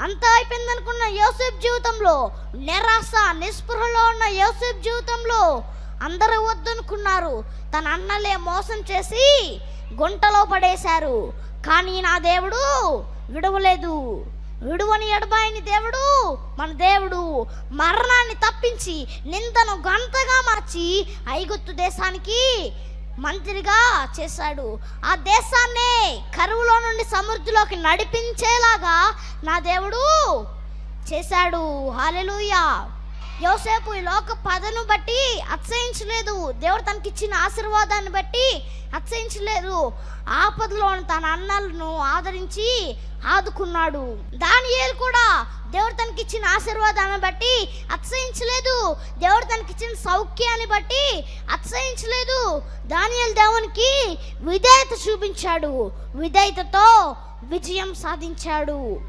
అంతా అయిపోయింది అనుకున్న యోసేపు జీవితంలో, నిరాశ నిస్పృహలో ఉన్న యోసేపు జీవితంలో అందరూ వద్దనుకున్నారు. తన అన్నలే మోసం చేసి గుంటలో పడేశారు. కానీ నా దేవుడు విడవలేదు. విడువని ఎడబాయని దేవుడు మన దేవుడు. మరణాన్ని తప్పించి నిందను గంతగా మార్చి ఐగుప్తు దేశానికి మంత్రిగా చేశాడు. ఆ దేశాన్నే కరువులో నుండి సమృద్ధిలోకి నడిపించేలాగా నా దేవుడు చేశాడు. హల్లెలూయా. యోసేపు ఈ లోక పదను బట్టి అతిశయించలేదు. దేవుడు తనకిచ్చిన ఆశీర్వాదాన్ని బట్టి అతిశయించలేదు. ఆపదలో తన అన్నలను ఆదరించి ఆదుకున్నాడు. దానియేలు కూడా దేవుడు తనకిచ్చిన ఆశీర్వాదాన్ని బట్టి అతిశయించలేదు. దేవుడు తనకిచ్చిన సౌఖ్యాన్ని బట్టి అతిశయించలేదు. దానియేలు దేవునికి విధేయత చూపించాడు. విధేయతతో విజయం సాధించాడు.